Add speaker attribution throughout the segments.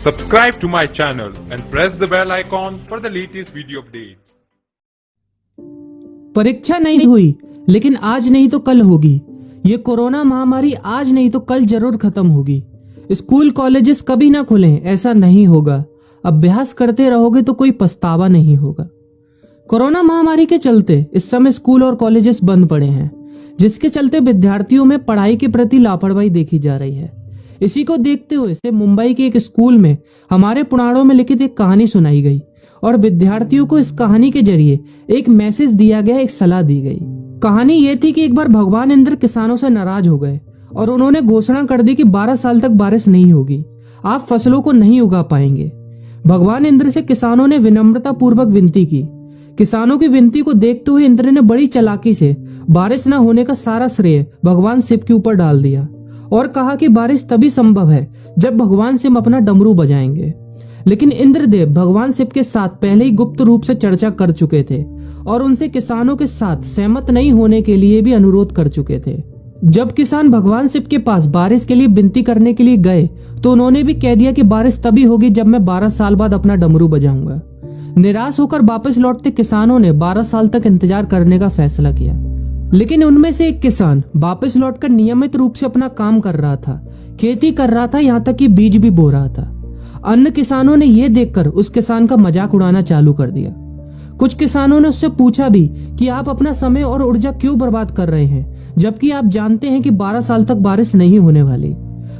Speaker 1: Subscribe to my channel and press the bell icon for the latest video updates.
Speaker 2: परीक्षा नहीं हुई लेकिन आज नहीं तो कल होगी। ये कोरोना महामारी आज नहीं तो कल जरूर खत्म होगी। स्कूल कॉलेजेस कभी ना खुलें, ऐसा नहीं होगा। अभ्यास करते रहोगे तो कोई पछतावा नहीं होगा। कोरोना महामारी के चलते इस समय स्कूल और कॉलेजेस बंद पड़े हैं, जिसके चलते विद्यार्थियों में पढ़ाई के प्रति लापरवाही देखी जा रही है। इसी को देखते हुए मुंबई के एक स्कूल में हमारे पुराणों में लिखित एक कहानी सुनाई गई और विद्यार्थियों को इस कहानी के जरिए एक मैसेज दिया गया, एक सलाह दी गई। कहानी ये थी कि एक बार भगवान इंद्र किसानों से नाराज हो गए और उन्होंने घोषणा कर दी कि 12 साल तक बारिश नहीं होगी, आप फसलों को नहीं उगा पाएंगे। भगवान इंद्र से किसानों ने विनम्रता पूर्वक विनती की। किसानों की विनती को देखते हुए इंद्र ने बड़ी चालाकी से बारिश न होने का सारा श्रेय भगवान शिव के ऊपर डाल दिया और कहा कि बारिश तभी संभव है जब भगवान शिव अपना डमरू बजाएंगे। लेकिन इंद्रदेव भगवान शिव के साथ पहले ही गुप्त रूप से चर्चा कर चुके थे और उनसे किसानों के साथ सहमत नहीं होने के लिए भी अनुरोध कर चुके थे। जब किसान भगवान शिव के पास बारिश के लिए विनती करने के लिए गए तो उन्होंने भी कह दिया कि बारिश तभी होगी जब मैं 12 साल बाद अपना डमरू बजाऊंगा। निराश होकर वापस लौटते किसानों ने 12 साल तक इंतजार करने का फैसला किया। लेकिन उनमें से एक किसान वापस लौटकर नियमित रूप से अपना काम कर रहा था, खेती कर रहा था, यहाँ तक कि बीज भी बो रहा था। अन्य किसानों ने यह देखकर उस किसान का मजाक उड़ाना चालू कर दिया। कुछ किसानों ने उससे पूछा भी कि आप अपना समय और ऊर्जा क्यों बर्बाद कर रहे हैं, जबकि आप जानते हैं कि 12 साल तक बारिश नहीं होने वाली।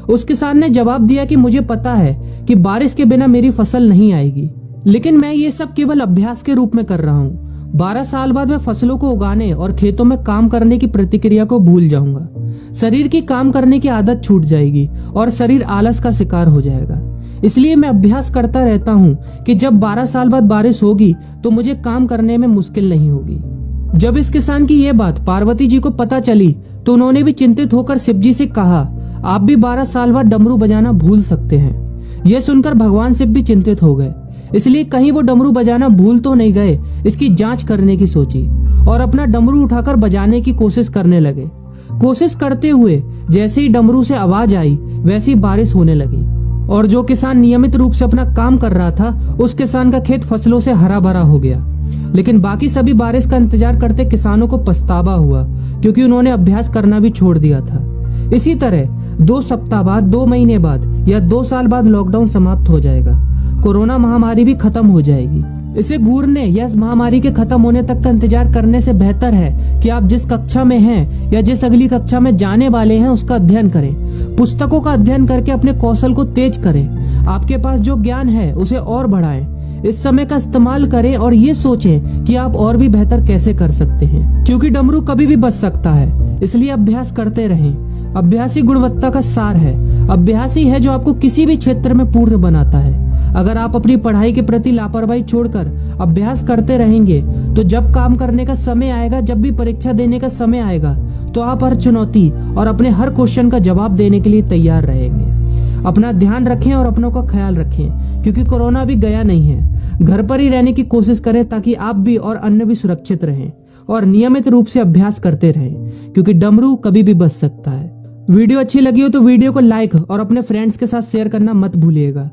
Speaker 2: उस किसान ने जवाब दिया कि मुझे पता है कि बारिश के बिना मेरी फसल नहीं आएगी, लेकिन मैं ये सब केवल अभ्यास के रूप में कर रहा हूँ। 12 साल बाद मैं फसलों को उगाने और खेतों में काम करने की प्रतिक्रिया को भूल जाऊंगा। शरीर की काम करने की आदत छूट जाएगी और शरीर आलस का शिकार हो जाएगा। इसलिए मैं अभ्यास करता रहता हूँ कि जब 12 साल बाद बारिश होगी तो मुझे काम करने में मुश्किल नहीं होगी। जब इस किसान की यह बात पार्वती जी को पता चली तो उन्होंने भी चिंतित होकर शिव जी से कहा, आप भी 12 साल बाद डमरू बजाना भूल सकते हैं। यह सुनकर भगवान शिव भी चिंतित हो गए, इसलिए कहीं वो डमरू बजाना भूल तो नहीं गए, इसकी जांच करने की सोची और अपना डमरू उठाकर बजाने की कोशिश करने लगे। कोशिश करते हुए जैसे ही डमरू से आवाज आई वैसी बारिश होने लगी और जो किसान नियमित रूप से अपना काम कर रहा था उस किसान का खेत फसलों से हरा भरा हो गया। लेकिन बाकी सभी बारिश का इंतजार करते किसानों को पछतावा हुआ, क्योंकि उन्होंने अभ्यास करना भी छोड़ दिया था। इसी तरह 2 सप्ताह बाद, 2 महीने बाद या 2 साल बाद लॉकडाउन समाप्त हो जाएगा। कोरोना महामारी भी खत्म हो जाएगी। इसे घूरने या इस महामारी के खत्म होने तक का इंतजार करने से बेहतर है कि आप जिस कक्षा में हैं या जिस अगली कक्षा में जाने वाले हैं उसका अध्ययन करें। पुस्तकों का अध्ययन करके अपने कौशल को तेज करें। आपके पास जो ज्ञान है उसे और बढ़ाएं। इस समय का इस्तेमाल करें और ये सोचें कि आप और भी बेहतर कैसे कर सकते हैं, क्योंकि डमरू कभी भी बच सकता है। इसलिए अभ्यास करते रहें। अभ्यास ही गुणवत्ता का सार है। अभ्यास ही है जो आपको किसी भी क्षेत्र में पूर्ण बनाता है। अगर आप अपनी पढ़ाई के प्रति लापरवाही छोड़कर अभ्यास करते रहेंगे तो जब काम करने का समय आएगा, जब भी परीक्षा देने का समय आएगा, तो आप हर चुनौती और अपने हर क्वेश्चन का जवाब देने के लिए तैयार रहेंगे। अपना ध्यान रखें और अपनों का ख्याल रखें, क्योंकि कोरोना भी गया नहीं है। घर पर ही रहने की कोशिश करें ताकि आप भी और अन्य भी सुरक्षित रहें और नियमित रूप से अभ्यास करते रहें, क्योंकि डमरू कभी भी बच सकता है। वीडियो अच्छी लगी हो तो वीडियो को लाइक और अपने फ्रेंड्स के साथ शेयर करना मत भूलिएगा।